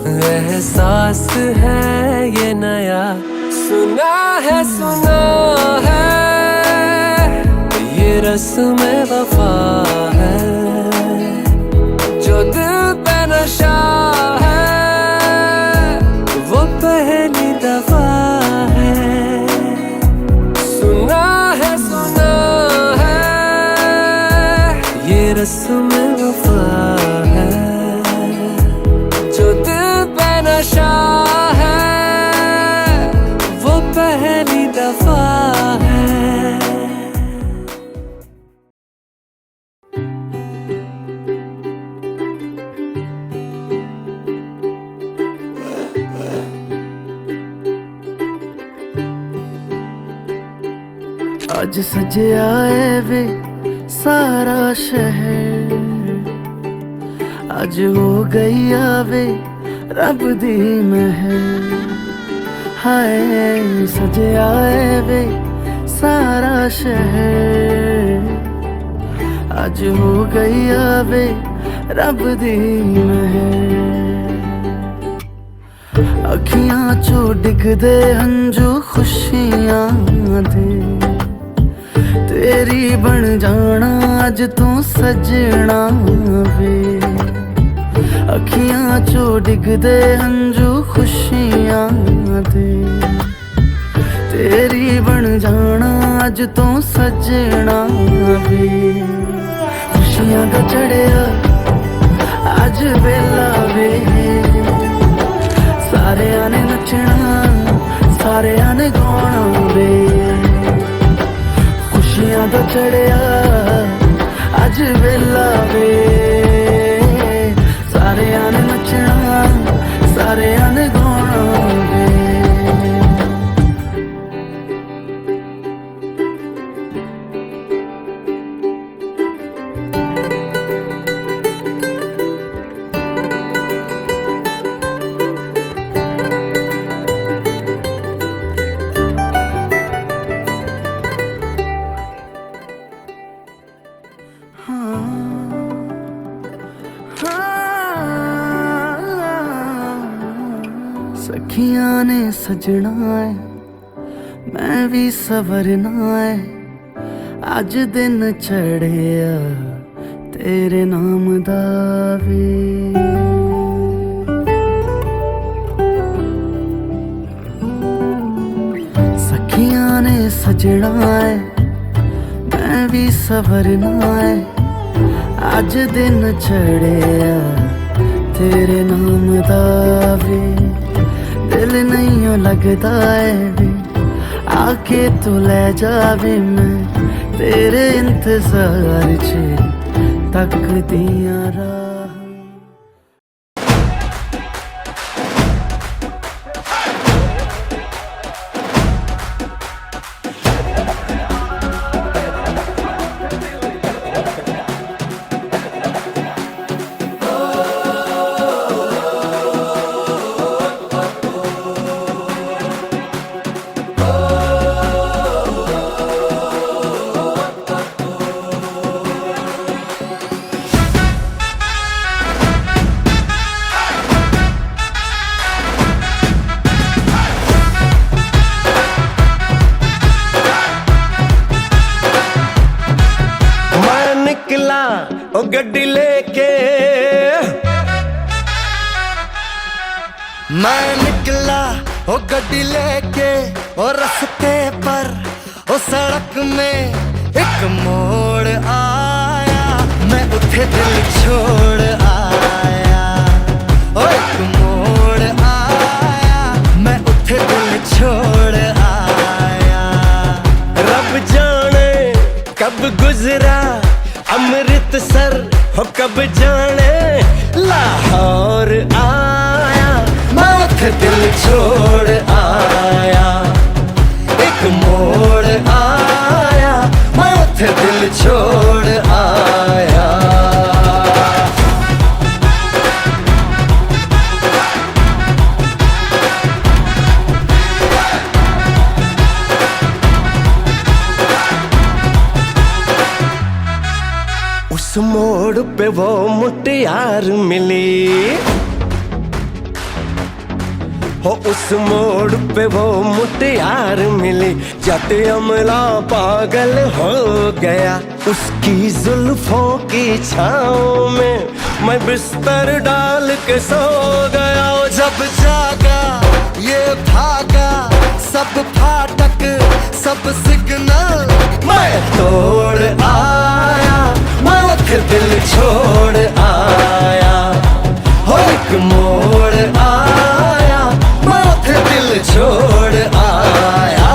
एहसास है ये नया, सुना है ये रस्म वफा है, जो दिल पे नशा है वो पहली दफा है। सुना है ये रस्म वफा है, जो दिल पे नशा है वो पहली दफा है। आज सजया है वे सारा शहर, आज हो गई आवे रब दी महर। हाय सजया है वे सारा शहर, आज हो गई आवे रब दी महर। अखियां चो डिगदे हंजू खुशियां दे, तेरी बन जाना अज तू सजना वे। अखियां चो डिगदे हंजू खुशियां दे, तेरी बन जाना अज तू सजना वे। खुशियां दा चढ़िया अज वेला वे, सारेयां ने नचना सारेयां ने गाना वे। खुशियां दा चढ़िया अज वेला वे, सारेयां ने नचना सारेयां ने गाना वे। सखियां ने सजना है मैं भी सवरना है, अज दिन चढ़िया तेरे नाम दा वे। सखियां ने सजना है मैं भी सवरना है, अज दिन चढ़िया तेरे नाम दा वे। दिल नहीं लगता है वे, आके तू ले जावे मैं तेरे इंतजार च तक दिया राह। ओ गड्डी लेके मैं निकला ओ गड्डी लेके, और रास्ते पर ओ सड़क में एक मोड़ आया, मैं उठे दिल छोड़ आया। ओ एक मोड़ आया मैं उठे दिल छोड़ आया। रब जाने कब गुजरा अमृतसर, हो कब जाने लाहौर आया, मैं उठे दिल छोड़ आया। एक मोड़ आया मैं उठे दिल छोड़ आया। उस मोड़ पे वो मुटियार मिली, हो उस मोड़ पे वो मुटियार मिली, जट अमला पागल हो गया। उसकी जुल्फों की छाँव में मैं बिस्तर डाल के सो गया। जब जागा ये भागा, सब फाटक सब सिग्नल मैं तोड़ आया, मैं फिर दिल छोड़ आया। हो एक मोड़ आया, मैं फिर दिल छोड़ आया।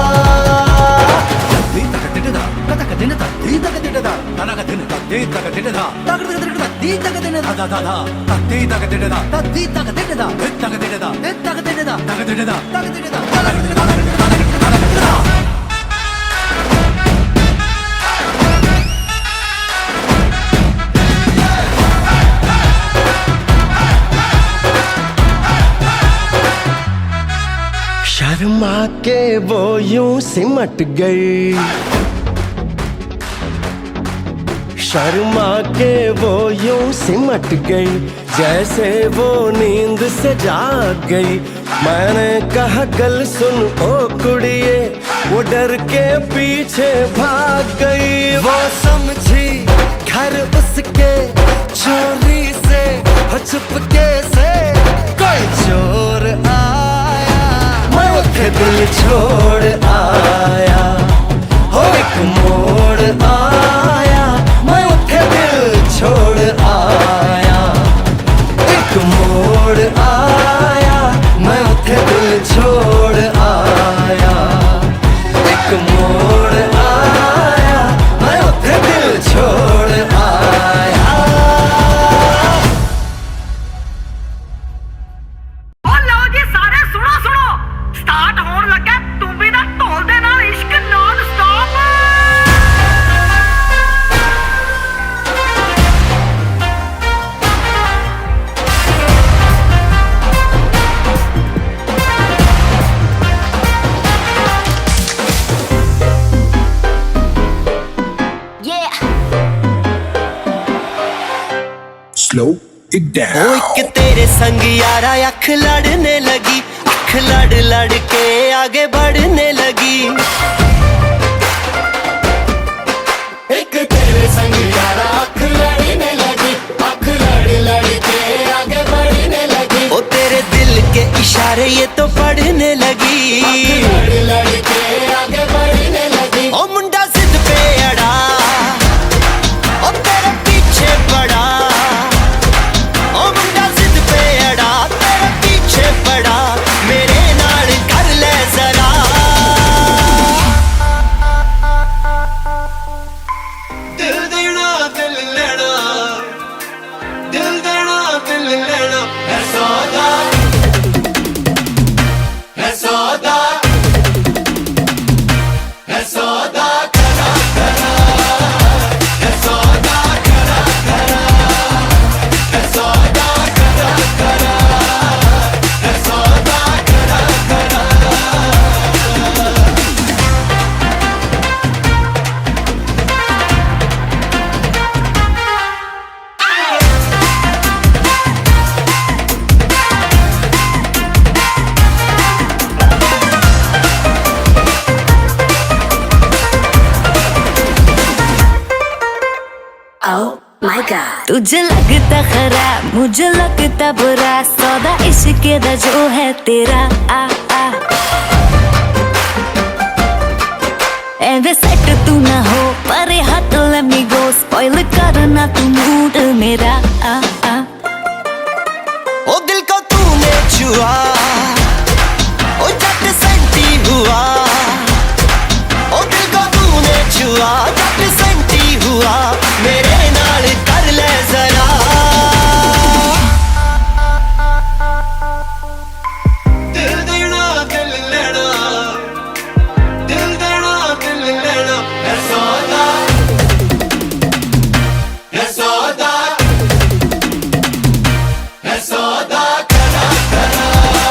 शर्मा के वो यूं सिमट गई, शर्मा के वो यूं सिमट गई, जैसे वो नींद से जाग गई। मैंने कहा गल सुन ओ कुड़िए, वो डर के पीछे भाग गई। वो समझी घर उसके चोरी से, चुपके से कोई चोर आया, मैं उठे दिल छोड़ आया। हो एक मोड़ आया, मैं उठे दिल छोड़ आया। एक मोड़ आया, मैं उठे दिल छोड़ आया। एक मोड़ आया, मैं उठे दिल छोड़ आया। स्टार्ट होने लगा तुम भी ना ढोल दे नाल इश्क non stop. Slow it down. ओ एक तेरे संग यारा अख लड़ने लगी, अख लड़ लड़ के आगे बढ़ने लगी। एक तेरे संग यारा अख लड़ने लगी, अख लड़ लड़ के आगे बढ़ने लगी। ओ तेरे दिल के इशारे ये तो पढ़ने लगी, लड़ लड़ के आगे बढ़ने लगी। ओ मुंडा जिद पे अड़ा, ओ तेरे पीछे पड़ा। ओ मुंडा जिद पे अड़ा, तेरे पीछे पड़ा। मेरे नाल कर ले जरा, दिल देना दिल लेना, दिल देना दिल लेना है सौदा, है सौदा, है सौदा करा करा, है सौदा करा करा, है सौदा करा करा, है सौदा करा करा। Oh my God, तुझे लगता खराब, मुझे लगता बुरा, सौदा इश्क दा जो है तेरा। आ आ एंड सेट तू ना हो परे हट, लेट मी गो, स्पॉइल करना तू मूड मेरा। आ आ ओ दिल को तूने छुआ, ओ जट सेंटी हुआ। ओ दिल को तूने छुआ, जट सेंटी हुआ। मेरे नाल कर ले जरा, दिल देना दिल लेना, दिल देना दिल लेना है सौदा, है सौदा, है सौदा करा करा।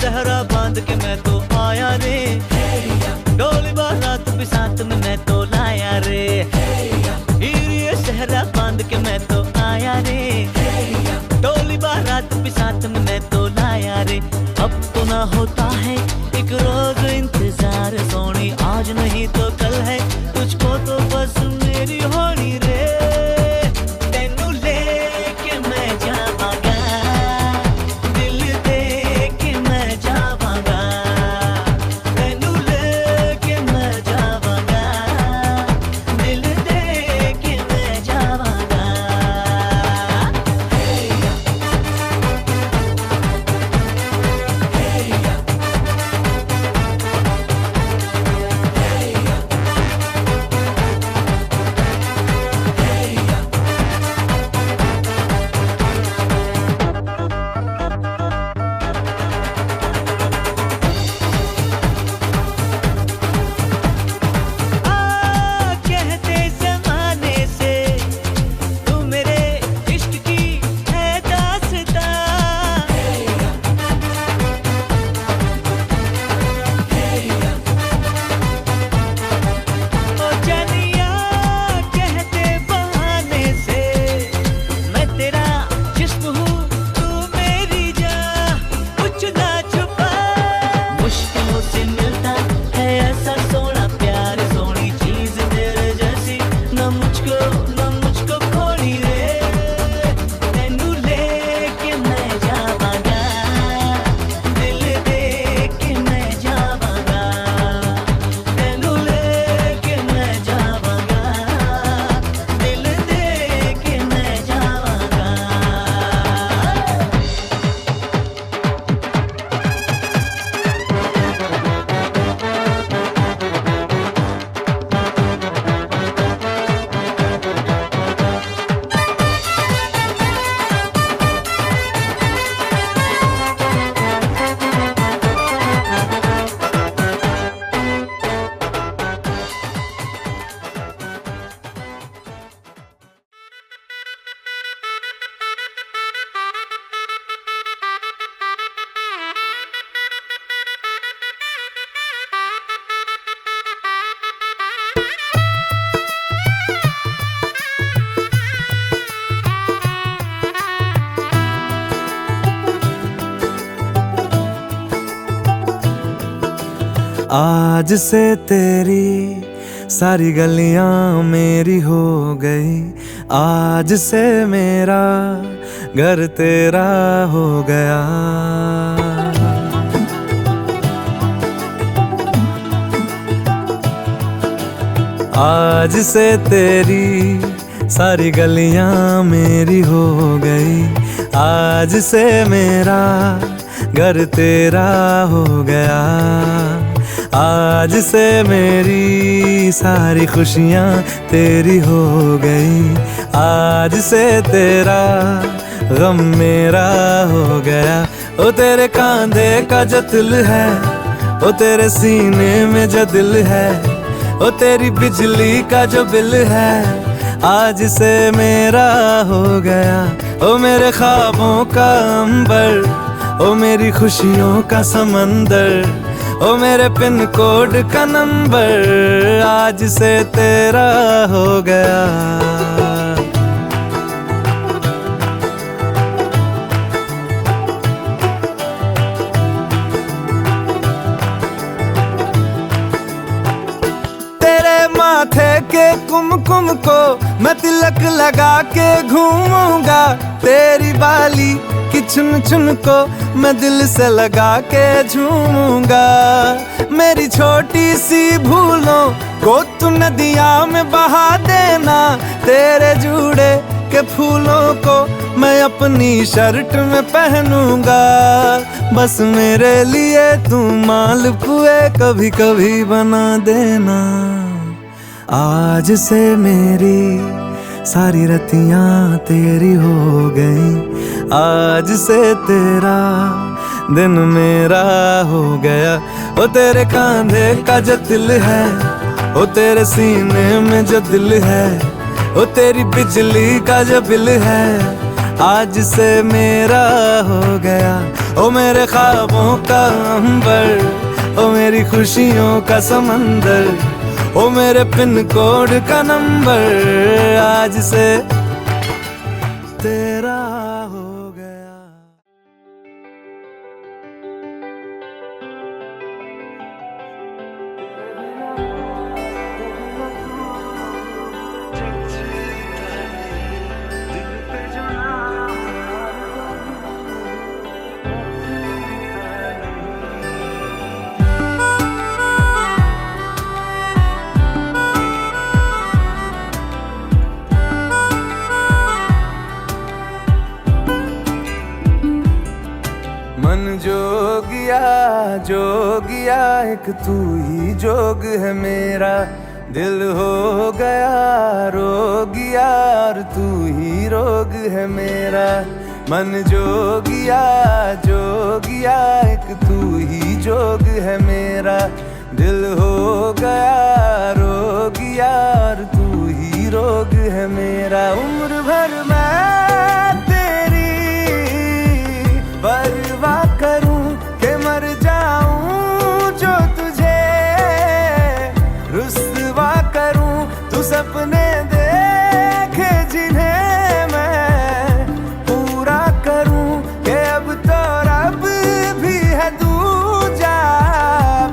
सहरा बांध के मैं तो आया रे, डोली बारात भी साथ में मैं तो लाया रे। ये सहरा बांध के मैं तो आया रे, डोली बारात भी साथ में मैं तो लाया रे। अब तो ना होता है एक रोज इंतजार सोनी, आज नहीं तो कल है तुझको तो बस मेरी होनी रे। तेनू लेके मैं जावांगा, दिल दे के मैं जावांगा। तेनू लेके मैं जावांगा, दिल दे के मैं जावांगा। आज से तेरी सारी गलियां मेरी हो गई, आज से मेरा घर तेरा हो गया। आज से तेरी सारी गलियां मेरी हो गई, आज से मेरा घर तेरा हो गया। आज से मेरी सारी खुशियां तेरी हो गई, आज से तेरा गम मेरा हो गया। ओ तेरे कांधे का जो दिल है, ओ तेरे सीने में जो दिल है, ओ तेरी बिजली का जो बिल है, आज से मेरा हो गया। ओ मेरे ख्वाबों का अंबर, ओ मेरी खुशियों का समंदर, ओ मेरे पिन कोड का नंबर, आज से तेरा हो गया। तेरे माथे के कुमकुम को मैं तिलक लगा के घूमूंगा, तेरी बाली की चुन चुन को मैं दिल से लगा के झूमूंगा। मेरी छोटी सी भूलों को तू नदिया में बहा देना, तेरे जूड़े के फूलों को मैं अपनी शर्ट में पहनूंगा। बस मेरे लिए तू मालपुए कभी कभी बना देना। आज से मेरी सारी रतियां तेरी हो गई, आज से तेरा दिन मेरा हो गया। ओ तेरे कांधे का जो दिल है, ओ तेरे सीने में जो दिल है, ओ तेरी बिजली का जो बिल है, आज से मेरा हो गया। ओ मेरे ख्वाबों का अंबर, ओ मेरी खुशियों का समंदर, ओ मेरे पिन कोड का नंबर, आज से तेरा हो गया। मन जोगिया एक तू ही जोग है मेरा, दिल हो गया रोगिया और तू ही रोग है मेरा। मन जोगिया एक तू ही जोग है मेरा, दिल हो गया रोगिया और तू ही रोग है मेरा। उम्र भर मैं तेरी परवाह करूं के मर जाऊं, जो तुझे रुस्वा करूं। तू सपने देखे जिन्हें मैं पूरा करूं, के अब तो रब भी है दूजा,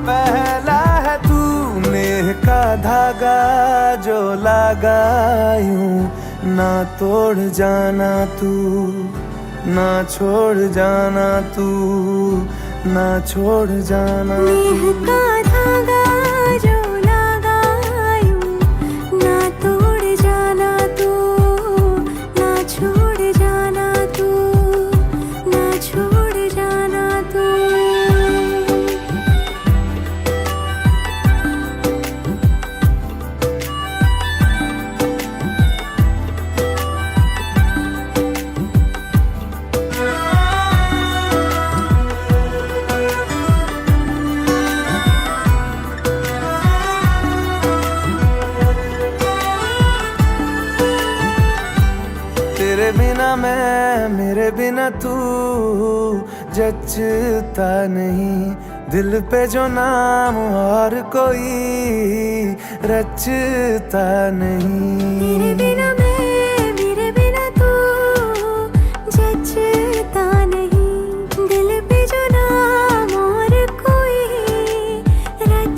पहला है तू। नेह का धागा जो लगा यूं ना तोड़ जाना तू, ना छोड़ जाना तू, ना छोड़ जाना तू। नेह का धागा जो लगा यूं ना तोड़ जाना तू, ना छोड़ जाना तू, ना छोड़ जाना तू। तेरे बिना मैं, मेरे बिना तू जचता नहीं, दिल पे जो नाम और कोई रचता नहीं। तेरे बिना मैं, मेरे बिना तू जचता नहीं, दिल पे जो नाम और कोई रचता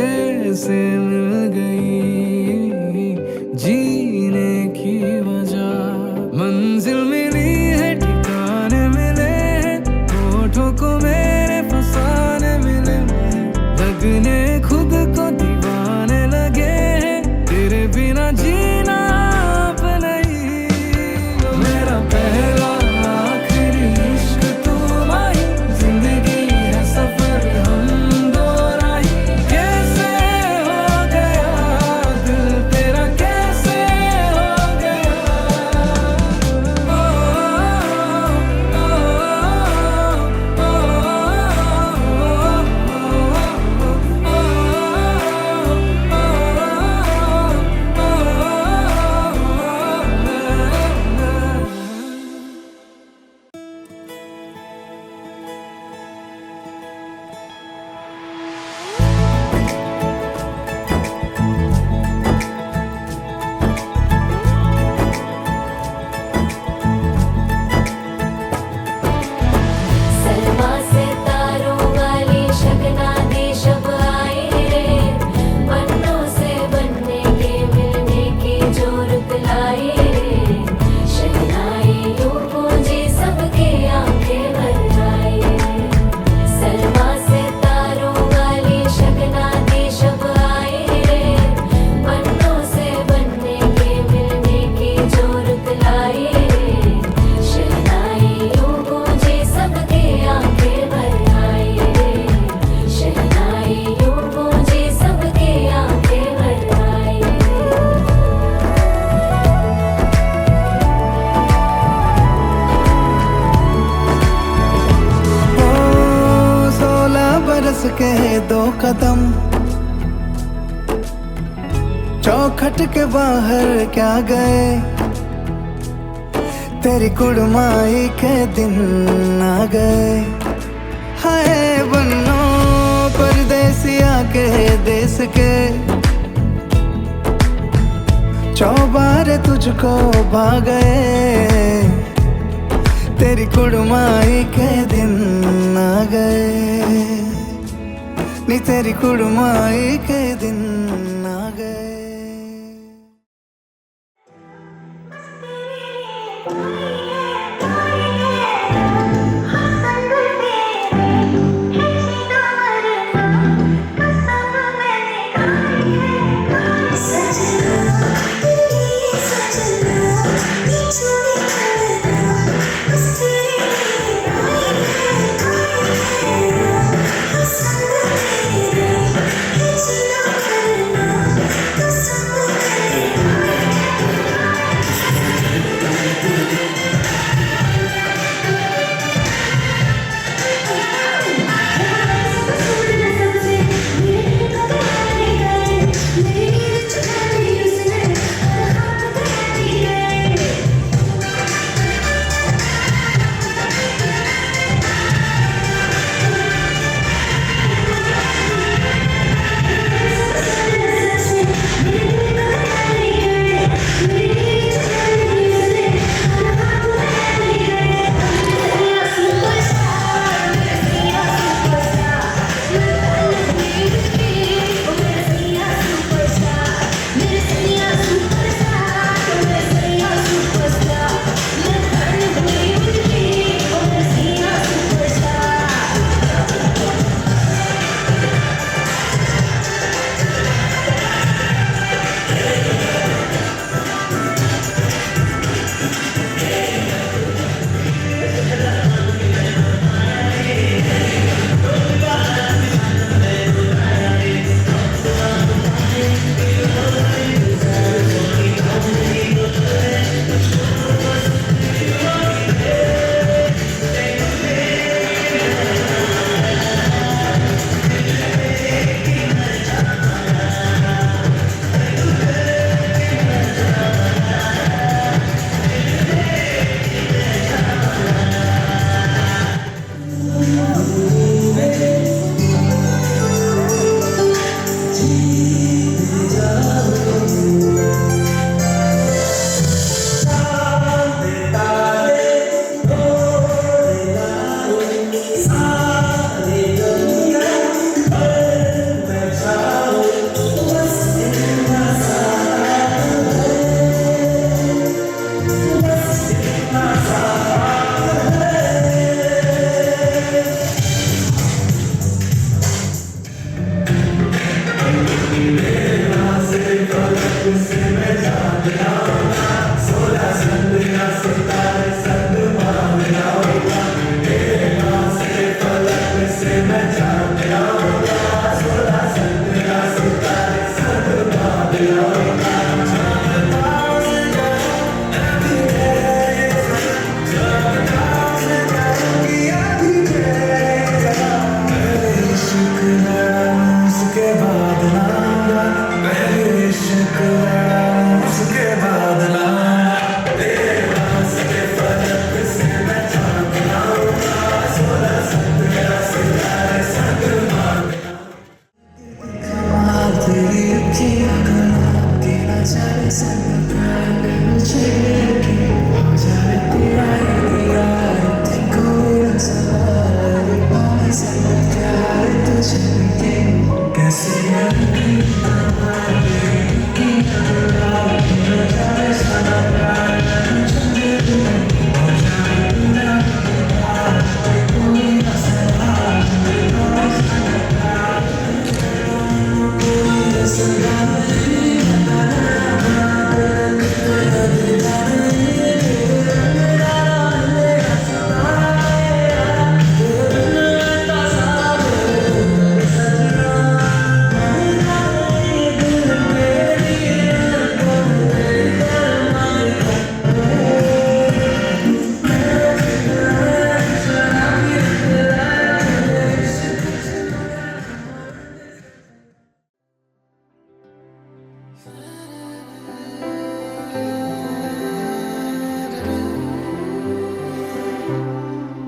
कैसे मिल गई जीने की वजह, मंजिल मिली है ठिकाने मिले हैं, होठों को मेरे फसाने मिले हैं, लगने खुद को दीवाने लगे हैं, तेरे बिना जीना अब नहीं। मेरा पहला आखिरी इश्क तू आई, जिंदगी है सफर हम दो राही, कैसे हो गया दिल तेरा, कैसे हो गया। ओ, ओ, सलमा से तारों वाली शगना दे शब आए रे, पन्नों से बनने के मिलने की जो रुत लाए रे, शहनाइयों गूंजी सबके आंखें भर आए। सलमा से तारों वाली शगना दे शब आए रे, पन्नों से बनने के मिलने की जो रुत लाए रे, शहनाइयों गूंजी सबके आंखें भर आए रे, शहनाइयों गूंजी सबके आंखें भर आए। ओ 16 बरस के 2 कदम, चौखट के बाहर क्या गए, तेरी कुड़माई के दिन आ गए। हाय बन्नो परदेसिया के देश के, चौबारे तुझको भा गए, तेरी कुड़माई के दिन आ गए, नी तेरी कुड़माई के दिन आ गए। Sangre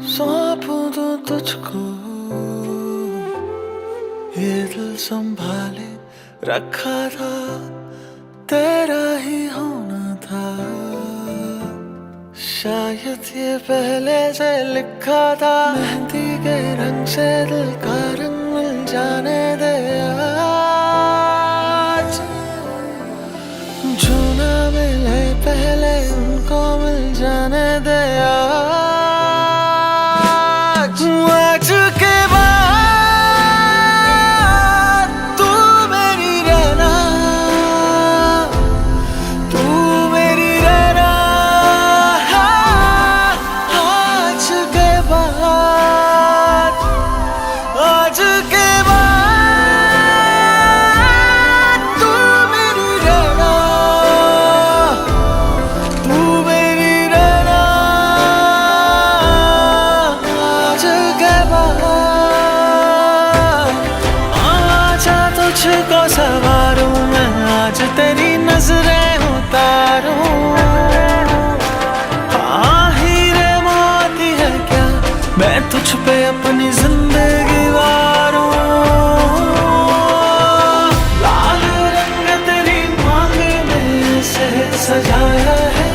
सौंपूं दूं तुझको ये दिल संभाले रखा था, तेरा ही होना था। शायद ये पहले से लिखा था, मेहंदी के रंग से दिल का रंग मिल जाने दे आज। जो ना मिले पहले उनको मिल जाने दे आज। आज के बाद तू मेरी रहना, तू मेरी रहना। आज के बाद, आज के बाद तू मेरी रहना, तू मेरी रहना। आज के बाद आजा तुझको सवारूं मैं, आज तेरी नजरें उतारूं। हीरे मोती है क्या, मैं तुझ पे अपनी जिंदगी वारूं। लाल रंग तेरी मांग में से सजाया है,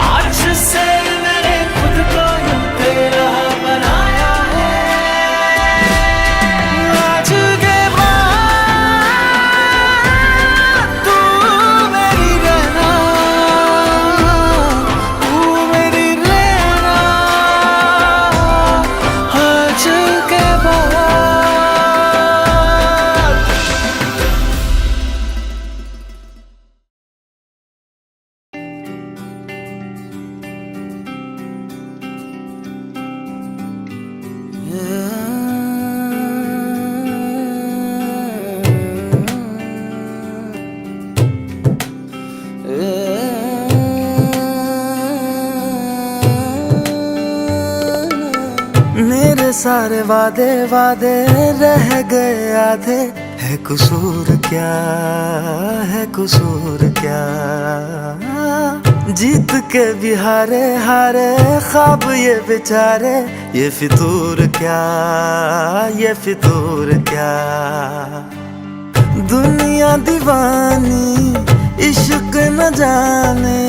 आज से मैंने खुद को यूं तेरा बनाया है। आज के बाद तू मेरी रहना, तू मेरी रहना। आज के बाद मेरे सारे वादे वादे रह गए आधे। है कसूर क्या, है कसूर क्या, जीत के भी हारे हारे ख्वाब ये बेचारे। ये फितूर क्या, ये फितूर क्या। दुनिया दीवानी इश्क न जाने,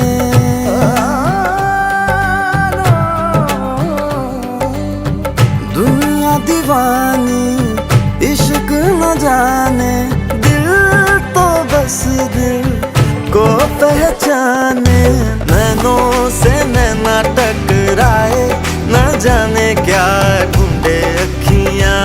दुनिया दीवानी इश्क न जाने। दिल तो बस दिल को पहचाने। नैनों से नैना टकराए, न जाने क्या ढूंढे अखियां।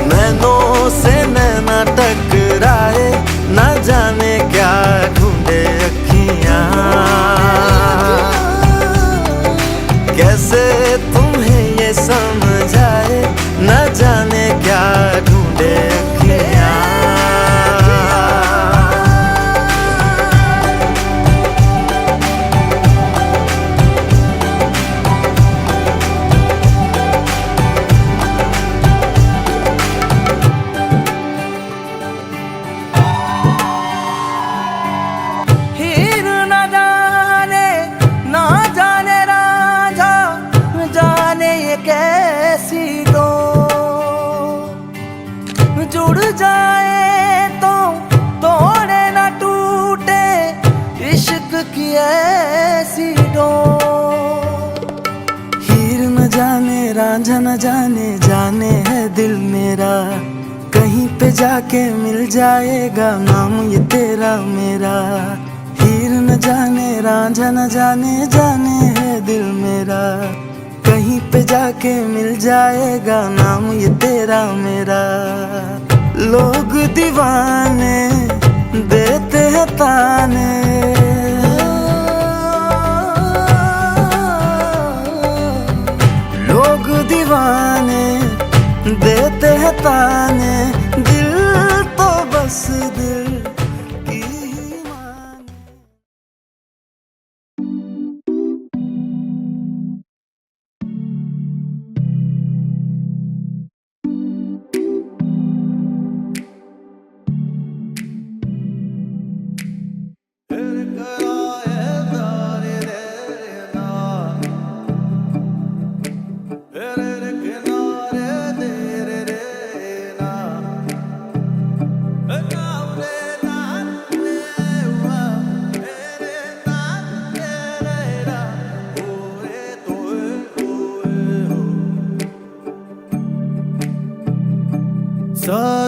नैनों से नैना टकराए, न जाने क्या ढूंढे अखियां। कैसे तुम्हें ये समझाए, न जाने क्या ढूंढे अखियां। जाए तो तोड़े ना टूटे इश्क की ऐसी डोर। हीर न जाने रांझा न जाने, जाने है दिल मेरा, कहीं पे जाके मिल जाएगा नाम ये तेरा मेरा। हीर न जाने रांझा न जाने, जाने है दिल मेरा, कहीं पे जाके मिल जाएगा नाम ये तेरा मेरा। लोग दीवाने देते हैं ताने, लोग दीवाने देते हैं ताने, दिल तो बस दिल की ही माने।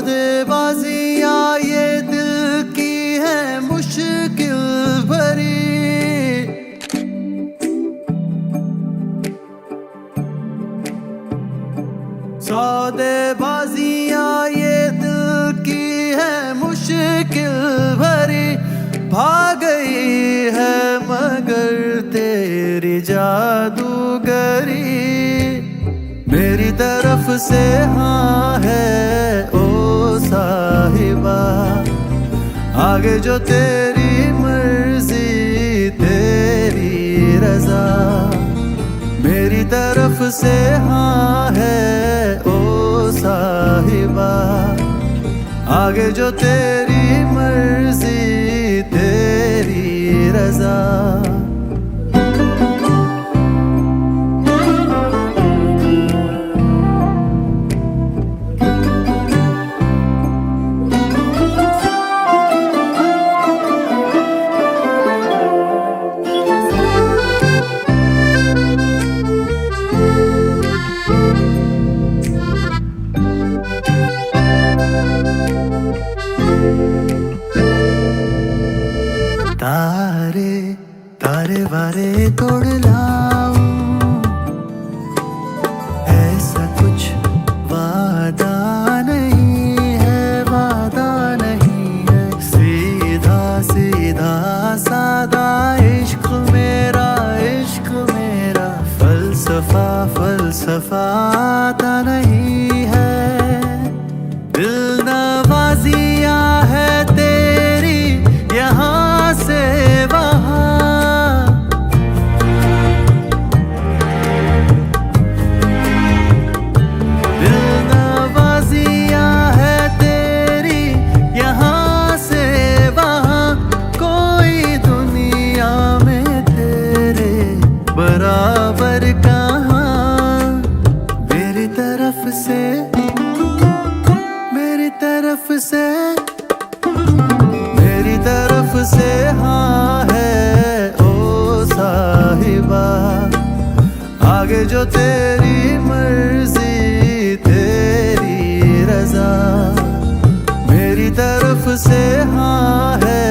सौदेबाजियाँ ये दिल की है मुश्किल भरी, सौदेबाजियाँ ये दिल की है मुश्किल भरी। भाग गई है मगर तेरी जादूगरी, मेरी तरफ से हाँ है ओ साहिबा, आगे जो तेरी मर्जी तेरी रजा। मेरी तरफ से हाँ है ओ साहिबा, आगे जो तेरी मर्जी तेरी रजा। तारे तारे वारे तोड़ लाऊं, ऐसा कुछ वादा नहीं है, वादा नहीं है। सीधा सीधा सादा इश्क मेरा, इश्क मेरा। फलसफा फलसफा आता नहीं है। दिल नवाजियाँ है तेरी यहाँ से वहाँ, दिल नवाजियाँ है तेरी यहाँ से वहाँ। कोई दुनिया में तेरे बराबर कहाँ। मेरी तरफ से, मेरी तरफ से, मेरी तरफ से हाँ है ओ साहिबा, आगे जो तेरी मर्जी तेरी रजा। मेरी तरफ से हाँ है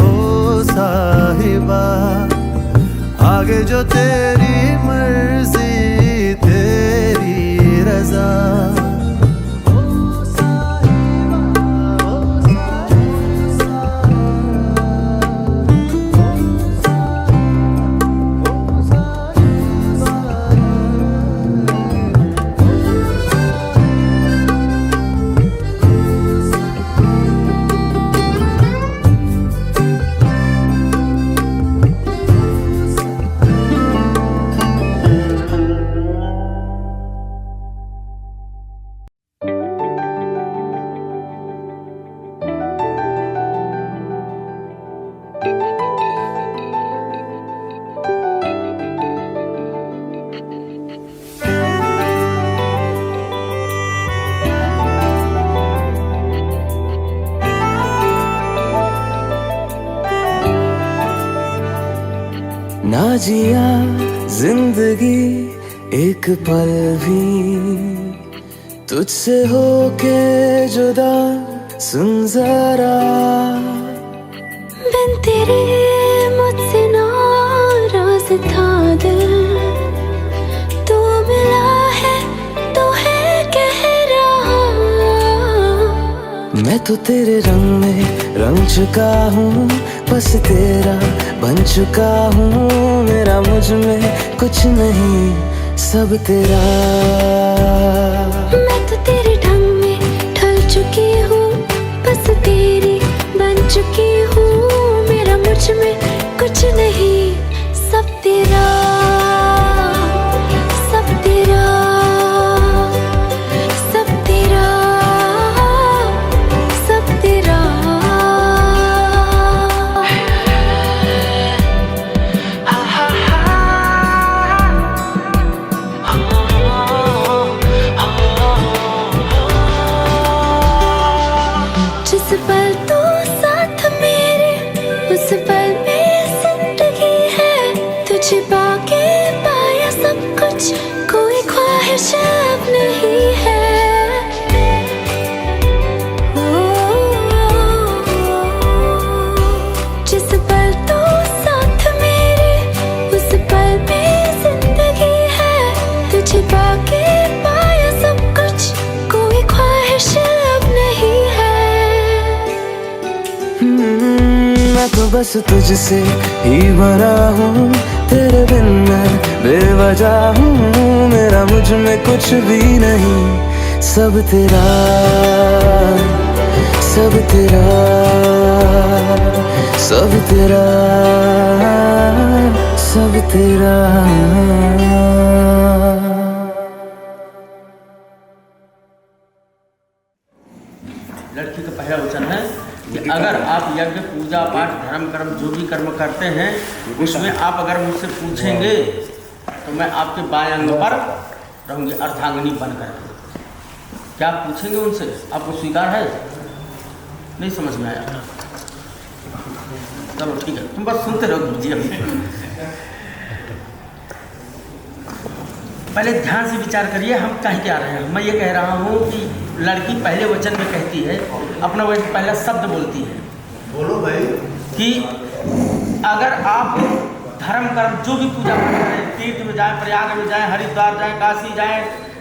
ओ साहिबा, आगे जो तेरी मर्जी तेरी रजा। जिया जिंदगी एक पल भी तुझसे होके जुदा, सुन जरा बिन तेरे मुझसे नाराज था दिल, तू मिला है तो है कह रहा। मैं तो तेरे रंग में रंग चुका हूँ, बस तेरा बन चुका हूँ। मेरा मुझ में कुछ नहीं, सब तेरा। मैं तो तेरे ढंग में ढल चुकी हूँ, बस तेरी बन चुकी हूँ। मेरा मुझ में कुछ नहीं, सब तेरा, सब तेरा, सब तेरा, सब तेरा। जिस पल तू साथ मेरे, उस पल में जिंदगी है। तुझे पाके पाया सब कुछ, कोई ख्वाहिश अब नहीं है। ओ, जिस पल तू साथ मेरे, उस पल में जिंदगी है। तुझे पाके पाया सब कुछ, कोई ख्वाहिश अब नहीं है। मैं तो बस तुझसे ही बना हूँ, तेरे बिन मैं बेवजह हूँ। मेरा मुझ में कुछ भी नहीं, सब तेरा, सब तेरा, सब तेरा, सब तेरा। लड़की का पहला वचन है कि अगर आप यज्ञ पूजा पाठ धर्म कर्म जो भी कर्म करते हैं उसमें आप अगर मुझसे पूछेंगे तो मैं आपके बाएं अंग पर रहूंगी अर्धांगिनी बनकर। क्या आप पूछेंगे उनसे? आपको स्वीकार है? नहीं समझ में आया? चलो ठीक है, तुम बस सुनते रहो जी। पहले ध्यान से विचार करिए हम कहीं क्या रहे हैं। मैं ये कह रहा हूँ कि लड़की पहले वचन में कहती है, अपना वह पहला शब्द बोलती है, बोलो भाई, कि अगर आप धर्म कर्म जो भी पूजा पाठ करें, तीर्थ में जाएं, प्रयाग में जाएं, हरिद्वार जाएं, काशी जाएं,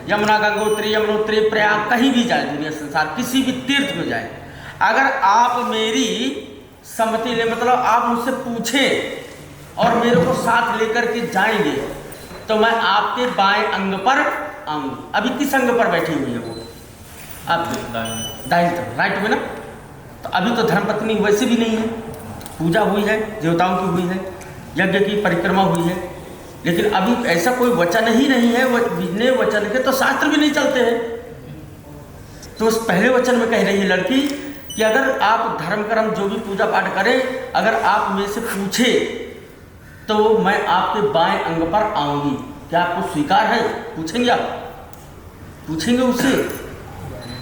यमुना गंगोत्री यमुनोत्री प्रयाग कहीं भी जाएं, दुनिया संसार किसी भी तीर्थ में जाएं, अगर आप मेरी सम्मति ले, मतलब आप मुझसे पूछें और मेरे को साथ लेकर के जाएंगे तो मैं आपके बाएं अंग पर आऊंगी। अभी किस अंग पर बैठी हुई है वो? आपके दाहिनी तरफ, राइट में ना। तो अभी तो धर्मपत्नी वैसे भी नहीं है, पूजा हुई है, देवताओं की हुई है, यज्ञ की परिक्रमा हुई है, लेकिन अभी ऐसा कोई वचन ही नहीं है। बिना वचन के तो शास्त्र भी नहीं चलते हैं। तो उस पहले वचन में कह रही है लड़की कि अगर आप धर्म कर्म जो भी पूजा पाठ करें, अगर आप मेरे से पूछे तो मैं आपके बाएं अंग पर आऊंगी। क्या आपको स्वीकार है? पूछेंगे आप? पूछेंगे उससे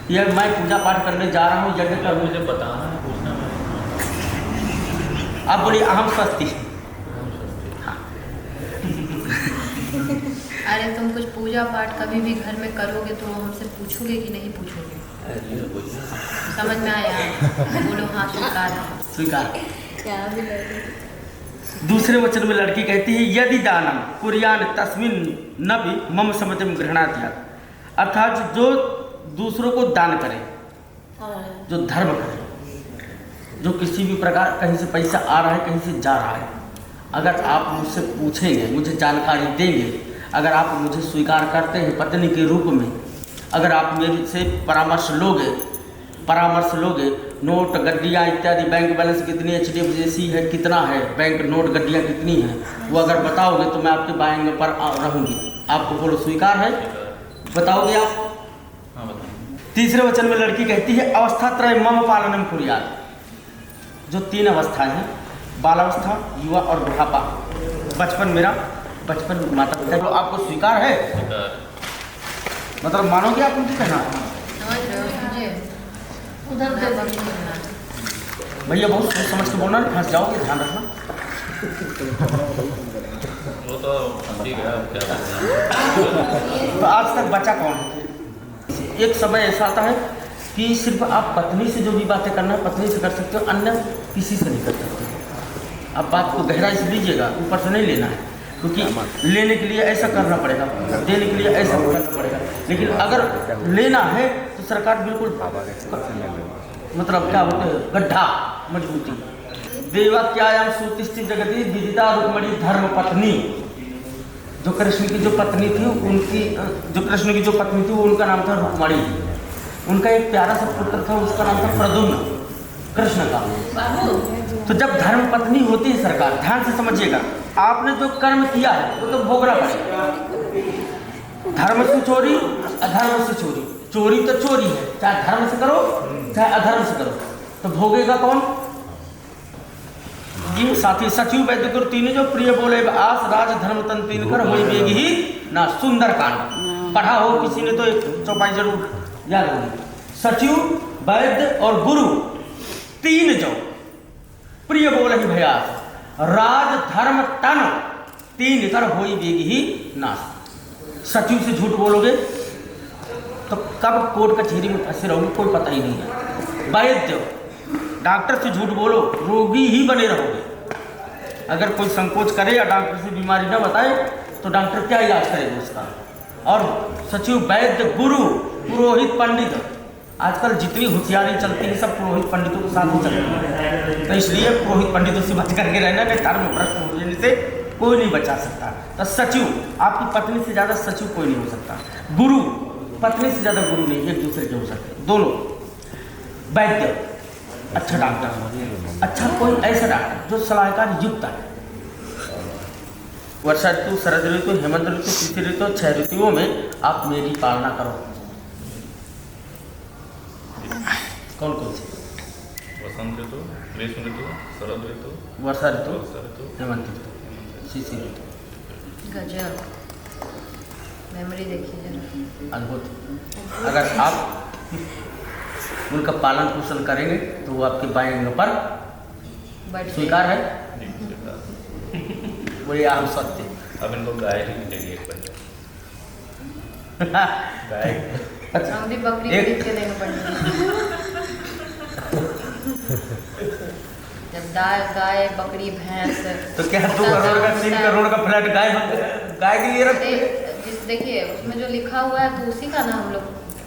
या मैं पूजा पाठ करने जा रहा हूँ, यज्ञ कर, मुझे बताना है, पूछना है। आप बोलिए अहम स्वस्ति। हाँ। अरे तुम कुछ पूजा पाठ कभी भी घर में करोगे तो हमसे पूछोगे कि नहीं पूछोगे? समझ में आया? बोलो हाँ स्वीकार है। स्वीकार। क्या भी दूसरे वचन में लड़की कहती है यदि दानम कुर्यान तस्मिन नबि मम समतिम गृह्णात्यात्, अर्थात जो दूसरों को दान करे, जो धर्म करे, जो किसी भी प्रकार कहीं से पैसा आ रहा है कहीं से जा रहा है, अगर आप मुझसे पूछेंगे, मुझे जानकारी देंगे, अगर आप मुझे स्वीकार करते हैं पत्नी के रूप में, अगर आप मेरे से परामर्श लोगे, नोट गड्डियाँ इत्यादि, बैंक बैलेंस कितनी, HDFC है कितना है, बैंक नोट गड्डियाँ कितनी हैं, वो अगर बताओगे तो मैं आपके बाएं अंग पर रहूँगी। आपको बोलो स्वीकार है? बताओगे आप? हाँ बताओ। तीसरे वचन में लड़की कहती है अवस्था त्रय मम पालनम कुर्यात्, जो 3 अवस्थाएं हैं, बालावस्था, युवा और बुढ़ापा। बचपन मेरा, बचपन माता पिता। तो आपको स्वीकार है? मतलब मानोगे आप उनकी कहना? समझ रहे हो? मुझे उधर भैया बहुत सोच समझ के बोलना, फंस जाओगे, ध्यान रखना। तो ठीक है, अब क्या करें। तो आज तक बचा कौन है? एक समय ऐसा आता है कि सिर्फ आप पत्नी से जो भी बातें करना है पत्नी से कर सकते हो, अन्य किसी से नहीं कर सकते। आप बात को गहराई से लीजिएगा, ऊपर से नहीं लेना है, क्योंकि लेने के लिए ऐसा करना पड़ेगा, देने के लिए ऐसा करना पड़ेगा। लेकिन अगर लेना है तो सरकार बिल्कुल मतलब क्या बोलते हैं, गड्ढा मजबूती। देवाक्यायाम सुतिष्ठि जगति विदिता रुक्मणी धर्म पत्नी। जो कृष्ण की जो पत्नी थी उनकी, जो कृष्ण की जो पत्नी थी उनका नाम था रुक्मणी। उनका एक प्यारा सा पुत्र था, उसका नाम था प्रद्युम्न, कृष्ण का। तो जब धर्म पत्नी होती है सरकार, ध्यान से समझिएगा, आपने जो कर्म किया है वो तो भोगना पड़ेगा। धर्म से चोरी, अधर्म से चोरी। चोरी तो चोरी है, चाहे धर्म से करो चाहे अधर्म से करो, तो भोगेगा कौन? जी साथी सचिव वैद्य गुरु तीन जो प्रिय बोले आस राज धर्म तन तीन कर होई बेगी ही ना। सुंदर कांड पढ़ा हो किसी ने तो एक चौपाई जरूर याद होगी। सचिव वैद्य और गुरु तीन जो प्रिय बोले ही भैया राज धर्म तन तीन कर होई बेगी ही नाश। सचिव से झूठ बोलोगे तो कब कोर्ट कचहरी में फंसे रहोगे कोई पता ही नहीं है। वैद्य डॉक्टर से झूठ बोलो रोगी ही बने रहोगे। अगर कोई संकोच करे या डॉक्टर से बीमारी न बताए तो डॉक्टर क्या इलाज करेगा उसका। और सचिव वैद्य गुरु पुरोहित पंडित, आजकल जितनी होशियारी चलती है सब पुरोहित पंडितों के साथ ही चलती है। तो इसलिए पुरोहित पंडितों से बच करके रहना कि धर्म भ्रष्ट हो जाने से कोई नहीं बचा सकता। तो सचिव, आपकी पत्नी से ज़्यादा सचिव कोई नहीं हो सकता। गुरु, पत्नी से ज़्यादा गुरु नहीं, एक दूसरे के हो सकते दोनों। वैद्य, अच्छा डॉक्टर, अच्छा कोई ऐसा डॉक्टर जो सलाहकार युक्त है। वर्षा ऋतु, शरद ऋतु, हेमंत ऋतु, शीत ऋतु, 6 ऋतुओं में आप मेरी पालना करो। कौन कौन सी? वसंत ऋतु, ग्रीष्म ऋतु, शरद ऋतु, वर्षा ऋतु, हेमंत ऋतु, शीत ऋतु। गजब, मेमोरी देखिए जरा, अद्भुत। अगर आप उनका पालन पोषण करेंगे तो वो आपके बाएं अंग पर स्वीकार है। बोलिए आम सत्य। अब इनको गाय ही मिलेगी एक गाय। अच्छा, हम भी बकरी खरीद के देंगे पड़ेगा। जब गाय बकरी भैंस तो क्या 2 करोड़ का 3 करोड़ का फ्लैट गाय के लिए रखते? देखिए उसमें जो लिखा हुआ है तो उसी का ना हम लोग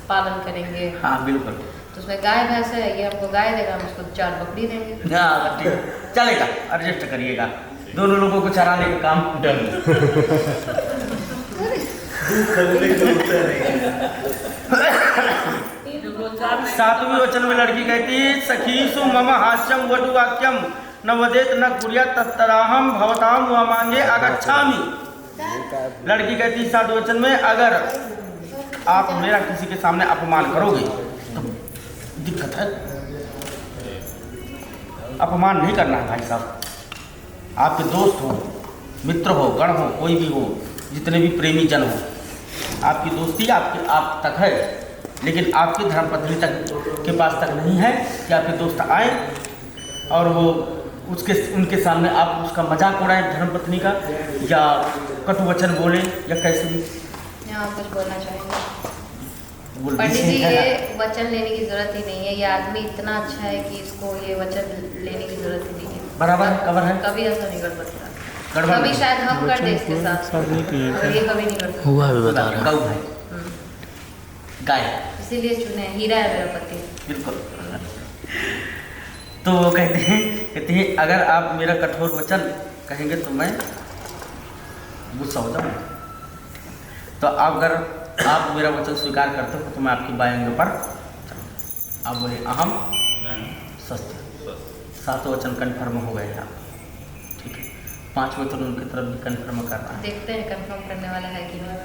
पालन करेंगे। हाँ बिल्कुल। तो उसमें गाय भैंस है, ये हमको गाय देगा, हम उसको 4 बकरी देंगे। हाँ ठीक चलेगा, एडजस्ट करिएगा, दोनों लोगों को चराने का काम डन। सातवें वचन में लड़की कहती है सखीसु मम हास्यम वटु वाक्यम न वदेत न कुर्या तत्तराहम भवताम व मांगे आगच्छामि। लड़की कहती है 7वें वचन में अगर आप मेरा किसी के सामने अपमान करोगे तो दिक्कत है। अपमान नहीं करना है भाई साहब। आपके दोस्त हो, मित्र हो, गण हो, कोई भी हो, जितने भी प्रेमी जन हो, आपकी दोस्ती आप तक है, लेकिन आपकी धर्मपत्नी तक के पास तक नहीं है कि आपके दोस्त आए और वो उनके सामने आप उसका मजाक उड़ाएं धर्मपत्नी का, या कटु वचन बोले या कैसे भी। यहाँ कुछ बोलना चाहेंगे पंडित जी? ये वचन लेने की जरूरत ही नहीं है, ये आदमी इतना अच्छा है कि इसको ये वचन लेने की जरूरत ही नहीं है। बराबर है, कवर है, कभी ऐसा नहीं कर सकता। कभी शायद हम कर दे इसके साथ, और ये कभी नहीं कर सकता। हुआ भी बता रहा है गाय, इसीलिए चुने, हीरा है मेरा पति। बिल्कुल। तो वो कहते हैं अगर आप मेरा कठोर वचन कहेंगे तो मैं गुस्सा हो जाऊँगा। तो अगर आप मेरा वचन स्वीकार करते हो तो मैं आपकी बाएं अंग पर आप बोले अहम सत्य। 7 वचन कन्फर्म हो गए आप, ठीक है। 5 वचन उनकी तरफ भी कन्फर्म कर रहा है। देखते हैं कन्फर्म करने वाला है कि नहीं।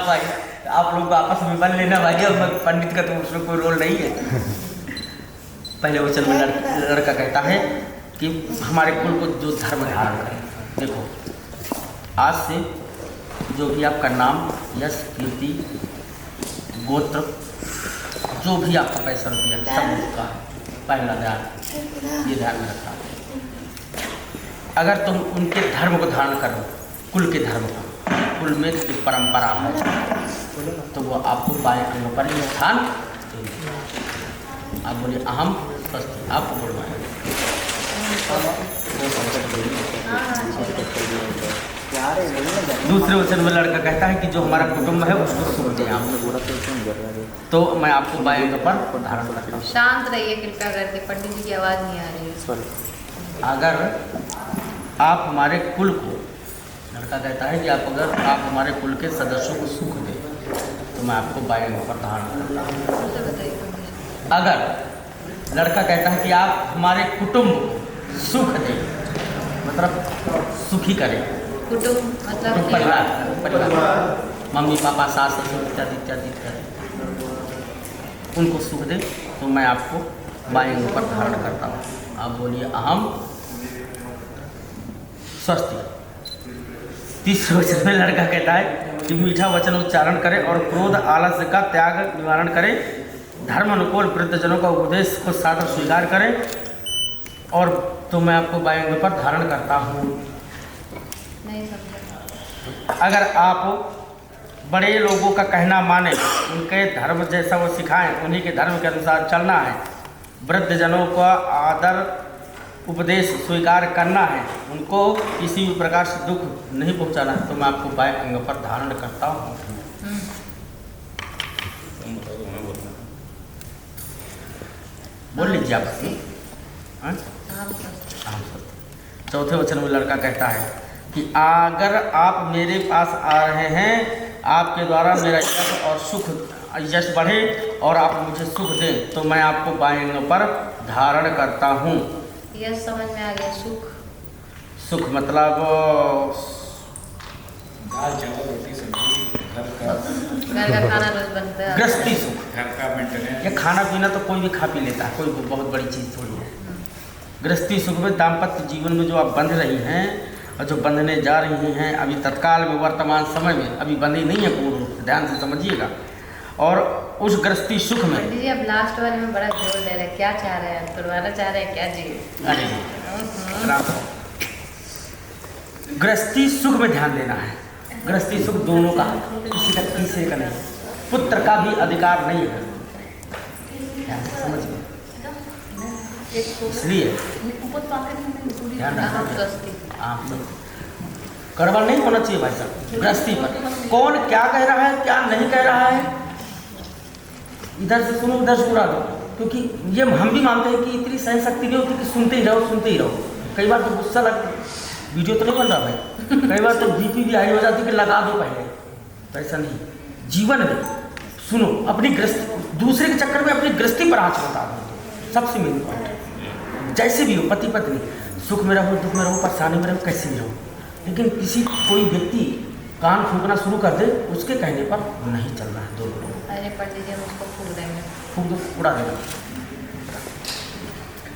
भाई आप लोग आपस में बन लेना भाई, अब पंडित का तो उसमें कोई रोल नहीं है। पहले वचन में लड़का कहता है कि हमारे कुल को जो धर्म धारण करें। देखो आज से जो भी आपका नाम, यश, कीर्ति, गोत्र, जो भी आपका पैसा रुपया सब उसका है। पहला ध्यान, ये ध्यान में रखना। अगर तुम उनके धर्म को धारण करो, कुल के धर्म को, कुल में की परंपरा है, तो वो आपको बाएं अंग पर स्थान देंगे। आप बोलिए अहम स्वस्ति, आपको बोलवाएं। दूसरे वचन में लड़का कहता है कि जो हमारा कुटुंब है उसको सुख दें आप, तो मैं आपको बाएं अंग पर धारण करता हूँ। शांत रहिए कृपया करके, पंडित जी की आवाज़ नहीं आ रही है। अगर आप हमारे कुल को, लड़का कहता है कि अगर आप हमारे कुल के सदस्यों को सुख दें तो मैं आपको बाएं अंग पर धारण करता हूँ। अगर लड़का कहता है कि आप हमारे कुटुंब को सुख दें, मतलब सुखी करें, कुटुंब मतलब परिवार, मम्मी पापा सास ससुर इत्यादि इत्यादि इत्यादि, उनको सुख दे तो मैं आपको बाएं अंग पर धारण करता हूँ। आप बोलिए अहम स्वस्ति। तीसरे वचन में लड़का कहता है कि मीठा वचन उच्चारण करे और क्रोध आलस्य का त्याग निवारण करे, धर्म अनुकूल वृद्धजनों का उपदेश को सादर स्वीकार करें, और तो मैं आपको बाएं अंग पर धारण करता हूँ। नहीं समझा। अगर आप बड़े लोगों का कहना माने, उनके धर्म जैसा वो सिखाएं, उन्हीं के धर्म के अनुसार चलना है, वृद्धजनों का आदर उपदेश स्वीकार करना है, उनको किसी भी प्रकार से दुख नहीं पहुंचाना है, तो मैं आपको बाएं अंग पर धारण करता हूँ। बोल लीजिए आप। हाँ? चौथे वचन में लड़का कहता है कि अगर आप मेरे पास आ रहे हैं, आपके द्वारा मेरा यश और सुख यश बढ़े और आप मुझे सुख दें, तो मैं आपको बाएं अंग पर धारण करता हूँ। यह समझ में आ गया। सुख, सुख मतलब दाल चावल रोटी सब्जी, घर का खाना रोज बनता है। गृहस्थी सुख, घर का मेंटेनेंस। ये खाना पीना तो कोई भी खा पी लेता है, कोई बहुत बड़ी चीज़ थोड़ी है। गृहस्थी सुख में दाम्पत्य जीवन में जो आप बंध रही हैं और जो बंधने जा रही हैं, अभी तत्काल में वर्तमान समय में अभी बंधी नहीं है पूर्ण रूप से, ध्यान से समझिएगा। और उस गृहस्थी सुख में पंडित जी अब लास्ट वाले में बड़ा जोर दे रहे हैं, क्या चाह रहे हैं? तुरवाना चाह रहे हैं क्या जी? अरे गृहस्थी सुख में ध्यान देना है। गृहस्थी सुख दोनों का, किसी का तीसरे का नहीं। पुत्र का भी अधिकार नहीं है, ध्यान से समझिए। इसलिए ध्यान रखना, गड़बड़ नहीं होना चाहिए भाई साहब। गृहस्थी पर कौन क्या कह रहा है क्या नहीं कह रहा है, इधर से सुनो उधर से उड़ा दो, क्योंकि ये हम भी मानते हैं कि इतनी सहन शक्ति नहीं होती कि सुनते ही रहो सुनते ही रहो। कई बार तो गुस्सा लगता, वीडियो तो नहीं बन रहा भाई, कई बार तो बीपी भी हाई हो जाती कि लगा दो पहले, तो ऐसा नहीं। जीवन में सुनो, अपनी गृहस्थी, दूसरे के चक्कर में अपनी गृहस्थी पर आँच बता दो, सबसे मेन पॉइंट। जैसे भी हो, पति पत्नी, सुख में रहो दुख में रहो परेशानी में रहो कैसे भी रहो, लेकिन किसी कोई व्यक्ति कान फूंकना शुरू कर दे, उसके कहने पर नहीं चलना है दोनों लोग। अरे पंडित जी हम उसको फूक देंगे, फूक दो, उड़ा देना।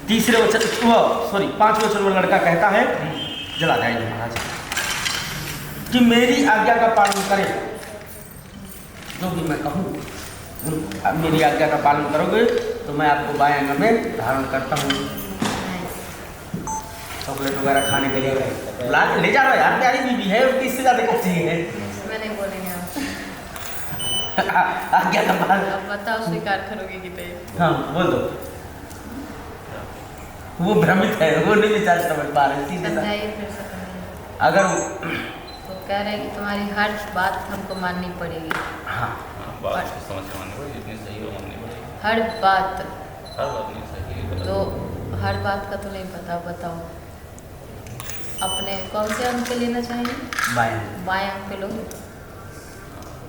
तीसरे वचन, सॉरी 5वें वचन में लड़का कहता है, जला जाएंगे महाराज, कि मेरी आज्ञा का पालन करें, जो भी मैं कहूँ मेरी आज्ञा का पालन करोगे तो मैं आपको बाएं अंग में धारण करता हूँ। चॉकलेट वगैरह खाने के लिए ला ले जा रहा है यार, प्यारी बीवी है, उसकी इससे ज़्यादा कुछ चाहिए है। मैं नहीं बोलेंगे आज्ञा का पालन। अब बताओ स्वीकार करोगे कि नहीं? हाँ बोल दो। वो भ्रमित है, वो नहीं विचार समझ पा रहे, सीधे समझाइए फिर से समझाइए। अगर तो कह रहे हैं कि तुम्हारी हर बात हमको माननी पड़ेगी। हाँ बात को समझ के माननी पड़ेगी, जितनी सही हो माननी पड़ेगी। हर बात नहीं सही है, तो हर बात का तो नहीं पता, बताओ अपने कौन से अंक पे लेना चाहिए? बाएं बाएं अंक पे लो।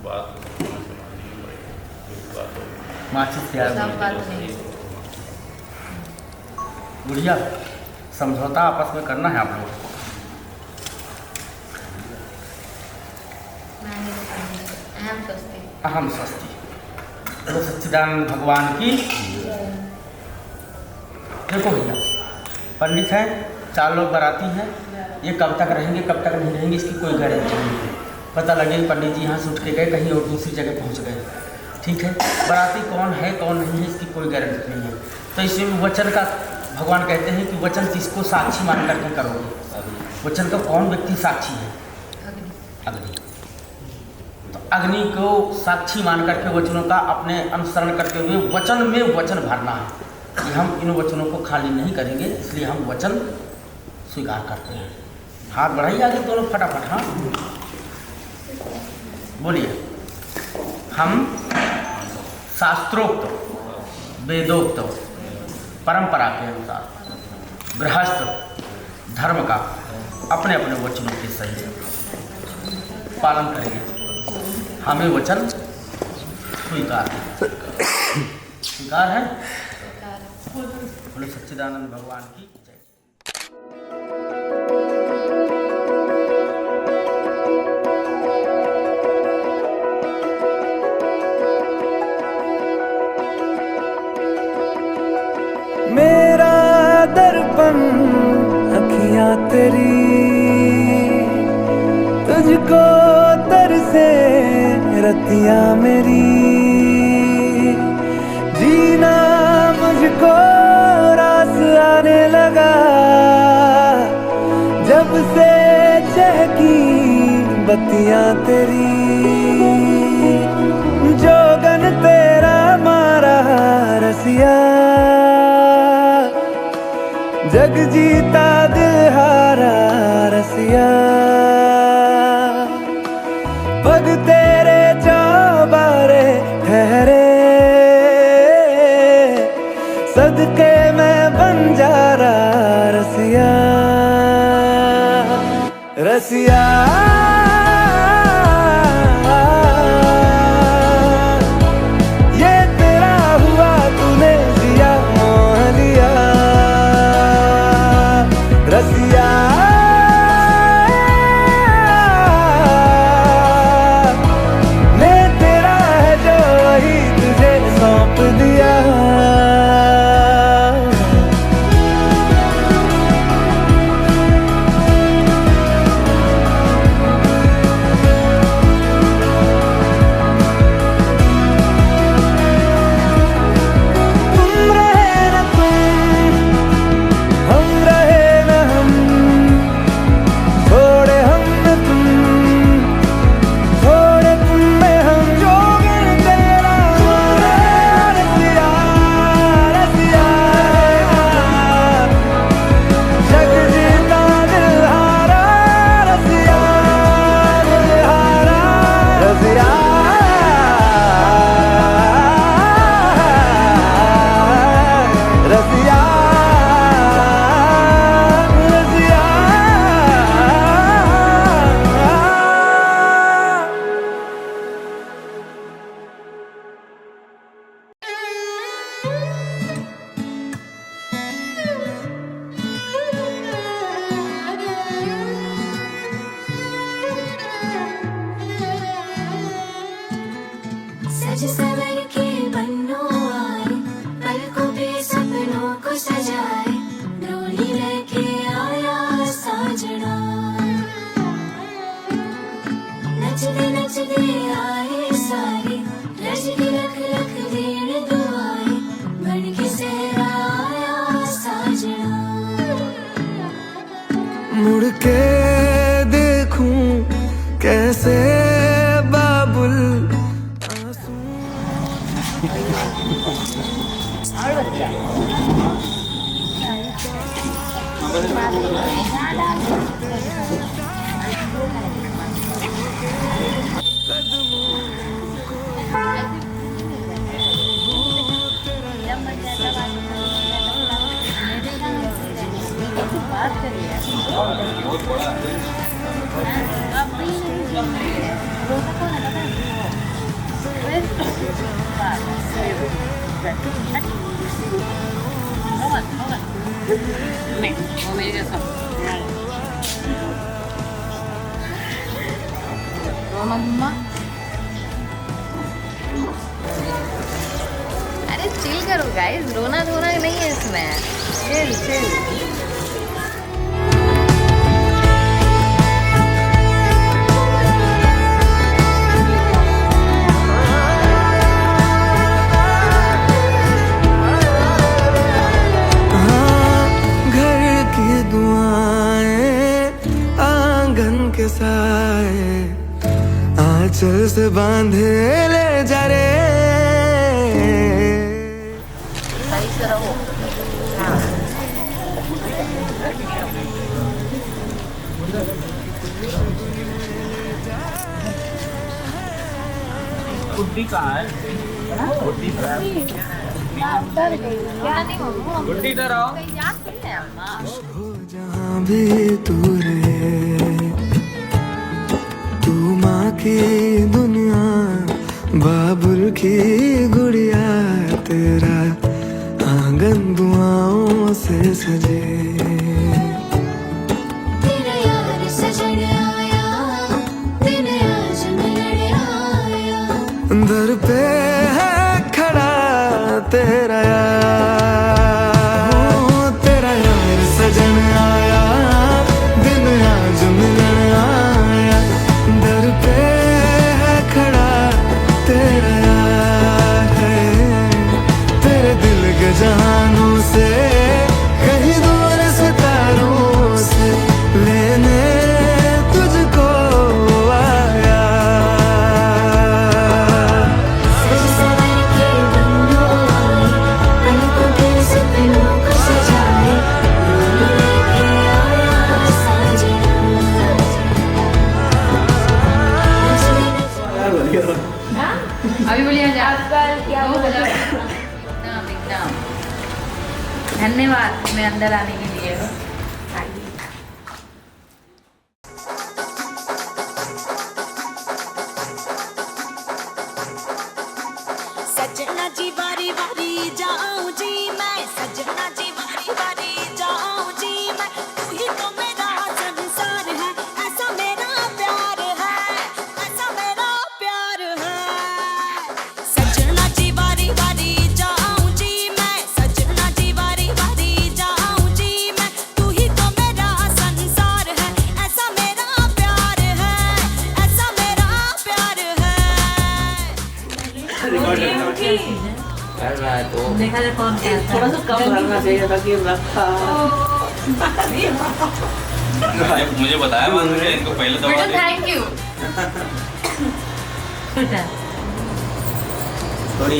बात को समझ के माननी पड़ेगी, जो बात हो माचिस तैयार सब बात नहीं। गुड़िया, समझौता आपस में करना है आप लोगों को। अहम स्वस्ति। अहम स्वस्ति। तो सच्चिदानंद भगवान की। देखो भैया, पंडित हैं, 4 लोग बाराती हैं, ये कब तक रहेंगे कब तक नहीं रहेंगे इसकी कोई गारंटी नहीं है। पता लगे पंडित जी यहाँ से उठ के गए कहीं और दूसरी जगह पहुँच गए, ठीक है। बाराती कौन है कौन नहीं है इसकी कोई गारंटी नहीं है। तो इसमें वचन का भगवान कहते हैं कि वचन जिसको साक्षी मान करके करोगे, वचन का कौन व्यक्ति साक्षी है? अग्नि। अग्नि। तो अग्नि को साक्षी मान करके वचनों का अपने अनुसरण करते हुए वचन में वचन भरना है कि हम इन वचनों को खाली नहीं करेंगे, इसलिए हम वचन स्वीकार करते हैं। हाथ बढ़ाइए आगे दोनों फटाफट। हाँ बोलिए। हम शास्त्रोक्त वेदोक्त परंपरा के अनुसार गृहस्थ धर्म का अपने अपने वचनों के सही पालन करेंगे। हमें वचन स्वीकार है। स्वीकार है। बोले सच्चिदानंद भगवान की जय। मेरा दर्पण अखियां तेरी, तुझको तरसे रतियां मेरी, जीना मुझको रास आने लगा जब से चहकी बत्तियां तेरी, जोगन तेरा मारा रसिया, जग जीता दिल हारा रसिया, पग तेरे चौबारे ठहरे, सदके मैं बंजारा रसिया, रसिया ये तेरा हुआ तूने दिया मोह लिया, रसिया मैं तेरा है जो वही तुझे सौंप दिया। सज सवर के बन्नो आए, पलकों पे सपनों को सजाए, डोली लेके आया साजना, नचदे आए सारे, रज के लख लख देण दुआए, बन के सहरा आया साजना। मुड़ के देखूं कैसे बाबुल अरे चिल करो गाइस, रोना धोना नहीं है इसमें। Chill chill. घर की दुआएं आंचल से बांधे ले जा रे। सही से रहो। गुड्डी कहाँ है? गुड्डी क्या नहीं हो गुड्डी इधर आओ। याद नहीं है अम्मा। हो जहाँ भी तू रहे, तू माँ की दुनिया, बाबुल की गुड़िया, तेरा आंगन दुआओं से सजे। तेरा यार सजन आया, दिन आज मिलने आया। दर पे है खड़ा तेरा यार, तेरा यार सजन आया, दिन आज मिलन आया। दर पे है खड़ा तेरा यार है, तेरे दिल के जहानों से, कहीं दूर सितारों से लेने तुझको आया। सवर के बंदो आए, पलकों के सपनों को सजाए, लेके आया साजना। अभी बोलिए क्या बोला? एकदम धन्यवाद मैं अंदर आने के लिए। सजना जी बारी बारी जाऊं जी मैं, सजना जी बारी बारी जाऊं जी मैं। तू ही तो मेरा संसार है, ऐसा मेरा प्यार है, ऐसा मेरा प्यार है। सजना जी बारी बारी जाऊं जी मैं, सजना जी बारी बारी जाऊं जी मैं। तू ही तो मेरा संसार है, ऐसा मेरा प्यार है, ऐसा मेरा प्यार है। थोड़ा सा कम करना चाहिए था कि रखा। मुझे बताया बाद में इनको पहले दवा दे। Thank you. थोड़ी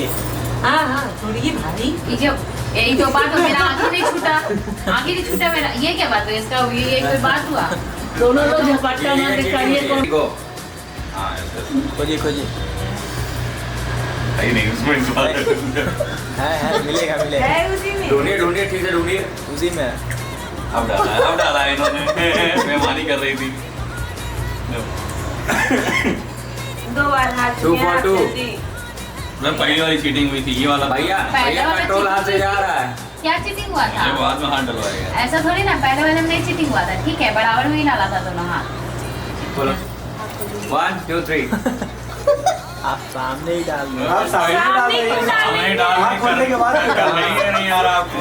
यही तो बात हो, मेरा आगे नहीं छूटा, आगे नहीं छूटा मेरा। ये क्या बात है इसका? ये कोई बात हुआ? दोनों लोग झपट्टा मार के करिए कौन को हाँ खोजिए नहीं उसमें इस बात है मिलेगा ढूंढिए ठीक से ढूंढिए। उसी में अब डाला है इन्होंने। मेहमानी कर रही थी। 2 बार हाथ 2 for 2। मैं पहली वाली चीटिंग हुई थी ये वाला। भैया पहले वाला कंट्रोल हाथ से जा रहा है। क्या चीटिंग हुआ था? मुझे बाद में हाथ डलवाएगा। ऐसा थोड़ी ना, पहले वाले में नहीं चीटिंग हुआ था। ठीक है, बराबर में ही डाला था दोनों हाथ। बोलो 1 2 3। आप सामने ही डाल दो। आप सामने ही डाल खोलने के बाद कर रही है नहीं यार आपको।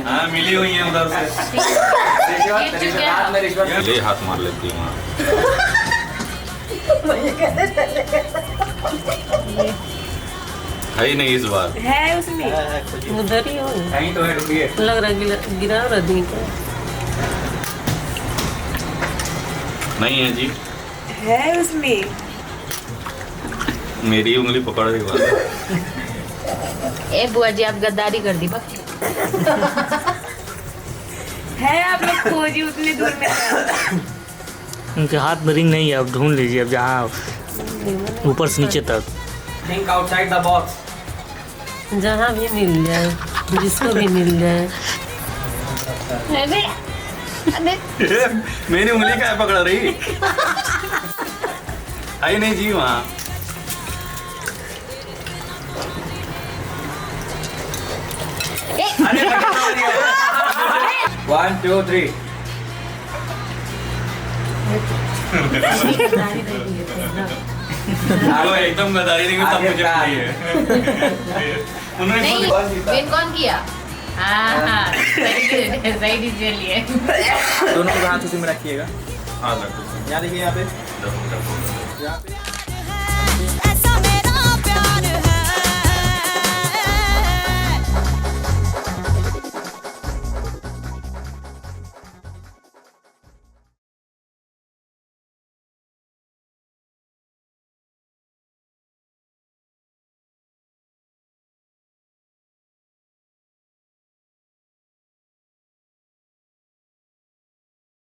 हाँ मिली हुई है उधर से। ले हाथ मार लेती है है ही नहीं इस बार। है उसमें उधर ही हो, कहीं तो है, रुकिए। लग रहा गिरा रही नहीं है जी, है उसमें। मेरी उंगली पकड़ रही बात। ए बुआ जी आप गद्दारी कर दी बस। है आप लोग खोजी उतने दूर में। उनके हाथ में रिंग नहीं है, अब ढूंढ लीजिए। अब जहाँ ऊपर से नीचे तक थिंक आउटसाइड द बॉक्स। जहाँ भी मिल जाए, जिसको भी मिल जाए। मेरी उंगली क्या पकड़ रही? आई नहीं जी वहाँ। 1 2 3। वो एकदम गदारी नहीं तब मुझे मिली है। उन्होंने नहीं, विन कौन किया? हाँ सही डिसीजन लिए। दोनों को हाथ उसी में रखिएगा। हाँ रखो। यहाँ देखिए, यहाँ पे रखो। यहाँ पे